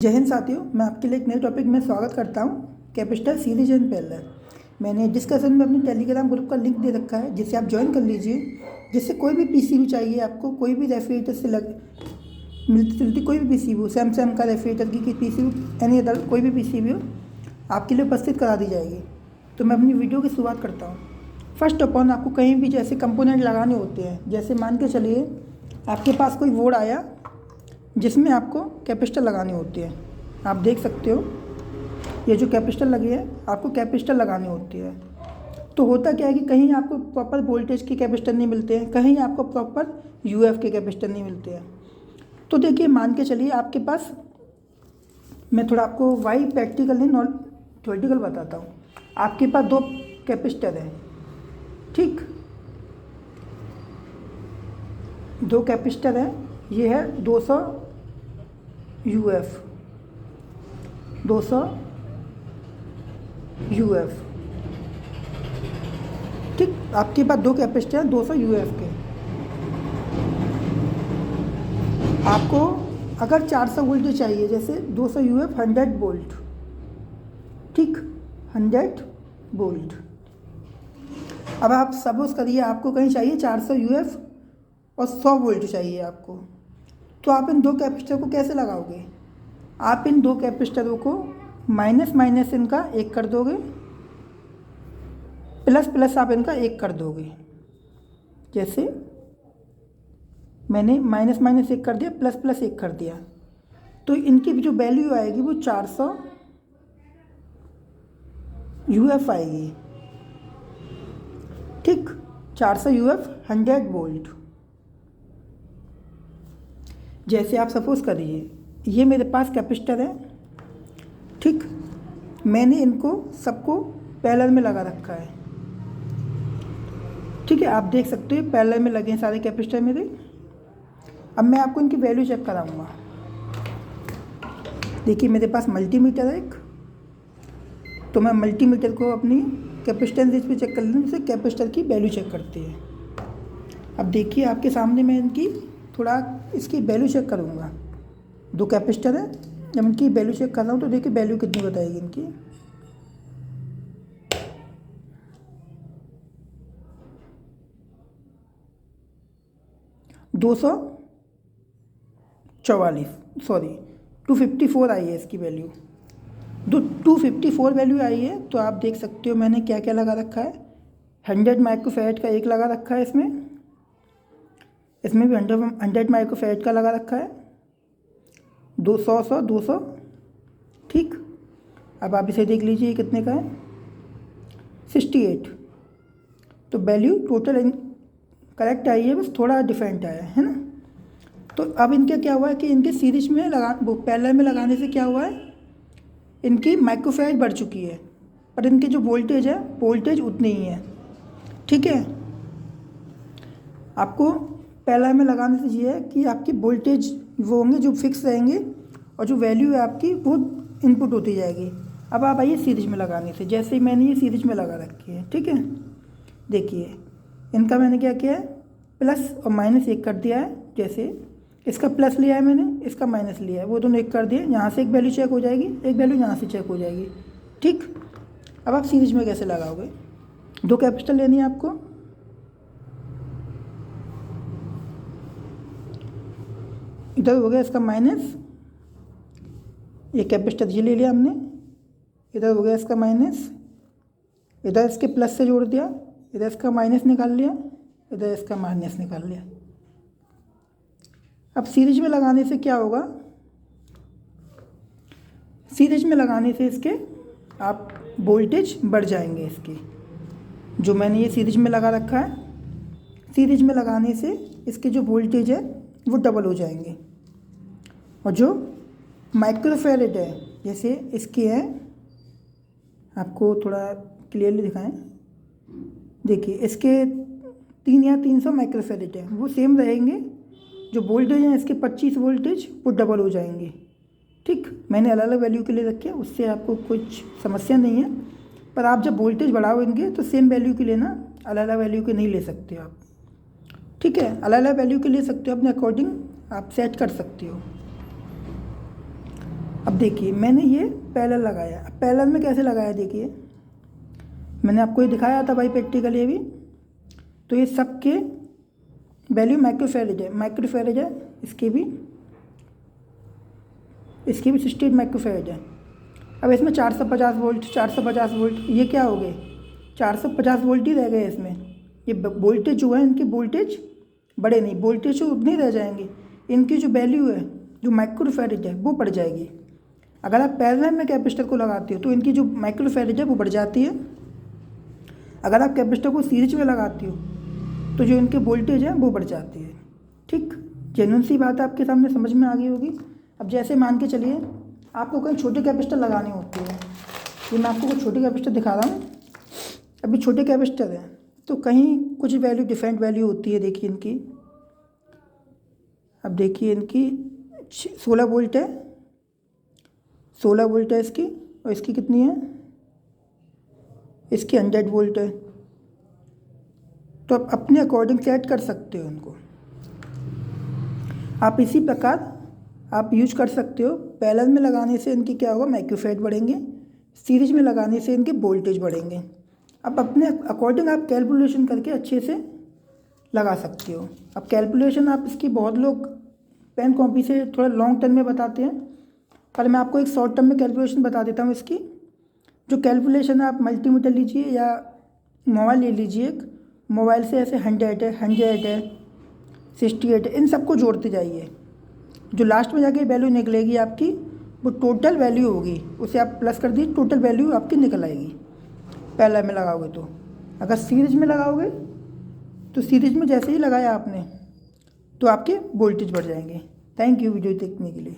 जय हिंद साथियों, मैं आपके लिए एक नए टॉपिक में स्वागत करता हूं। Capacitor series and parallel. मैंने डिस्कशन में अपने टेलीग्राम ग्रुप का लिंक दे रखा है, जिससे आप ज्वाइन कर लीजिए। जिससे कोई भी पीसीबी चाहिए आपको, कोई भी रेफ्रिजरेटर से मिलती जुलती कोई भी पीसीबी हो, सैमसंग का रेफ्रिजरेटर की पीसीबी, एनी अदर कोई भी पीसीबी हो, आपके लिए उपस्थित करा दी जाएगी। तो मैं अपनी वीडियो की शुरुआत करता हूँ। फर्स्ट ऑफ ऑल, आपको कहीं भी जैसे कंपोनेंट लगाने होते हैं, जैसे मान के चलिए आपके पास कोई बोर्ड आया जिसमें आपको कैपेसिटर लगाने होते हैं। आप देख सकते हो ये जो कैपेसिटर लगी है, आपको कैपेसिटर लगानी होती है। तो होता क्या है कि कहीं आपको प्रॉपर वोल्टेज के कैपेसिटर नहीं मिलते हैं, कहीं आपको प्रॉपर यूएफ के कैपेसिटर नहीं मिलते हैं। तो देखिए, मान के चलिए आपके पास, मैं थोड़ा आपको वाई प्रैक्टिकल नहीं नॉन थ्योरेटिकल बताता हूँ। आपके पास दो कैपेसिटर हैं, ठीक, दो कैपेसिटर है। ये है 200 यूएफ, 200 यूएफ, ठीक। आपके पास दो कैपेसिटर हैं 200 यूएफ के। आपको अगर 400 वोल्ट चाहिए, जैसे 200 यूएफ 100 वोल्ट, ठीक, 100 वोल्ट। अब आप सपोज करिए आपको कहीं चाहिए 400 यूएफ और 100 वोल्ट चाहिए आपको। तो आप इन दो कैपेसिटर को कैसे लगाओगे? आप इन दो कैपेसिटरों को माइनस माइनस इनका एक कर दोगे, प्लस प्लस आप इनका एक कर दोगे। जैसे मैंने माइनस माइनस एक कर दिया, प्लस प्लस एक कर दिया, तो इनकी जो वैल्यू आएगी वो 400 यूएफ आएगी, ठीक। 400 यूएफ 100 वोल्ट। जैसे आप सपोज करिए ये मेरे पास कैपेसिटर है, ठीक। मैंने इनको सबको पैरेलल में लगा रखा है, ठीक है। आप देख सकते हो पैरेलल में लगे हैं सारे कैपेसिटर मेरे। अब मैं आपको इनकी वैल्यू चेक कराऊंगा। देखिए मेरे पास मल्टीमीटर है एक, तो मैं मल्टीमीटर को अपनी कैपेसिटेंस पे चेक कर लूँ, जिससे कैपेसिटर की वैल्यू चेक करती है। अब देखिए आपके सामने मैं इनकी थोड़ा इसकी वैल्यू चेक करूँगा। दो कैपेसिटर है, जब इनकी वैल्यू चेक कर रहा हूँ तो देखिए वैल्यू कितनी बताएगी इनकी। दो सौ 254 आई है इसकी वैल्यू। 254 वैल्यू आई है। तो आप देख सकते हो मैंने क्या क्या लगा रखा है। 100 माइक्रोफैराड का एक लगा रखा है, इसमें भी 100 माइक्रोफैराड का लगा रखा है। 200, ठीक। अब आप इसे देख लीजिए कितने का है, 68। तो वैल्यू टोटल करेक्ट आई है, बस थोड़ा डिफरेंट आया है ना। तो अब इनका क्या हुआ है कि इनके सीरीज में पैरेलल में लगाने से क्या हुआ है, इनकी माइक्रोफैराड बढ़ चुकी है, पर इनकी जो वोल्टेज है, वोल्टेज उतनी ही है, ठीक है। आपको पैरेलल में लगाने से ये है कि आपकी वोल्टेज वो होंगे जो फिक्स रहेंगे, और जो वैल्यू है आपकी वो इनपुट होती जाएगी। अब आप आइए सीरीज में लगाने से। जैसे ही मैंने ये सीरीज में लगा रखी है, ठीक है, देखिए इनका मैंने क्या किया है, प्लस और माइनस एक कर दिया है। जैसे इसका प्लस लिया है मैंने, इसका माइनस लिया है, वो दोनों एक कर दिए। यहाँ से एक वैल्यू चेक हो जाएगी, एक वैल्यू यहाँ से चेक हो जाएगी, ठीक। अब आप सीरीज में कैसे लगाओगे? दो कैपेसिटर लेनी है आपको। इधर हो गया इसका माइनस, ये कैपेसिटर ये ले लिया हमने, इधर हो गया इसका माइनस, इधर इसके प्लस से जोड़ दिया, इधर इसका माइनस निकाल लिया, इधर इसका माइनस निकाल लिया। अब सीरीज में लगाने से क्या होगा, सीरीज में लगाने से इसके आप वोल्टेज बढ़ जाएंगे इसके। जो मैंने ये सीरीज में लगा रखा है, सीरीज में लगाने से इसके जो वोल्टेज है वो डबल हो जाएंगे। और जो माइक्रोफैराड है, जैसे इसके है, आपको थोड़ा क्लियरली दिखाएं, देखिए इसके 300 माइक्रोफैराड है, वो सेम रहेंगे। जो वोल्टेज हैं इसके 25 वोल्टेज वो डबल हो जाएंगे, ठीक। मैंने अलग अलग वैल्यू के लिए रखे, उससे आपको कुछ समस्या नहीं है। पर आप जब वोल्टेज बढ़ाओगे तो सेम वैल्यू के लेना, अलग अलग वैल्यू के नहीं ले सकते आप, ठीक है। अलग अलग वैल्यू के ले सकते हो, अपने अकॉर्डिंग आप सेट कर सकते हो। अब देखिए मैंने ये पैरेलल लगाया। अब पैरेलल में कैसे लगाया देखिए, मैंने आपको ये दिखाया था भाई प्रैक्टिकल ये भी। तो ये सब के वैल्यू माइक्रोफैरेड है, इसकी भी 68 माइक्रोफैरेड है। अब इसमें 450 वोल्ट, ये क्या हो गए, 450 वोल्ट ही रह गए इसमें। ये वोल्टेज जो है इनके वोल्टेज बड़े नहीं, वोल्टेज तो उतने रह जाएंगे, इनकी जो वैल्यू है जो माइक्रोफैरेड है वो बढ़ जाएगी। अगर आप पैरेलल में कैपेसिटर को लगाते हो तो इनकी जो माइक्रोफैरेड है वो बढ़ जाती है। अगर आप कैपेसिटर को सीरीज में लगाते हो तो जो इनके वोल्टेज है वो बढ़ जाती है। ठीक, जेन्युइन सी बात है, आपके सामने समझ में आ गई होगी। अब जैसे मान के चलिए आपको कहीं छोटे कैपेसिटर लगाने होते हैं, ये मैं आपको कुछ छोटे कैपेसिटर दिखा रहा हूँ। अभी छोटे कैपेसिटर हैं तो कहीं कुछ वैल्यू डिफरेंट वैल्यू होती है, देखिए इनकी। अब देखिए इनकी 16 वोल्ट है, 16 वोल्ट है इसकी, और इसकी कितनी है, इसकी 100 वोल्ट है। तो आप अपने अकॉर्डिंग सेट कर सकते हो उनको। आप इसी प्रकार आप यूज कर सकते हो। पैरेलल में लगाने से इनकी क्या होगा, माइक्रोफैरेड बढ़ेंगे, सीरीज में लगाने से इनके वोल्टेज बढ़ेंगे। अब अपने अकॉर्डिंग आप कैलकुलेशन करके अच्छे से लगा सकते हो। अब कैलकुलेशन आप इसकी बहुत लोग पेन कॉपी से थोड़ा लॉन्ग टर्म में बताते हैं, पर मैं आपको एक शॉर्ट टर्म में कैलकुलेशन बता देता हूँ। इसकी जो कैलकुलेशन है, आप मल्टीमीटर लीजिए या मोबाइल ले लीजिए, एक मोबाइल से ऐसे 100 है, 68 है, इन सबको जोड़ते जाइए। जो लास्ट में जाके वैल्यू निकलेगी आपकी वो टोटल वैल्यू होगी, उसे आप प्लस कर दीजिए, टोटल वैल्यू आपकी निकल आएगी पैरेलल में लगाओगे तो। अगर सीरीज में लगाओगे तो सीरीज में जैसे ही लगाया आपने तो आपके वोल्टेज बढ़ जाएंगे। थैंक यू वीडियो देखने के लिए।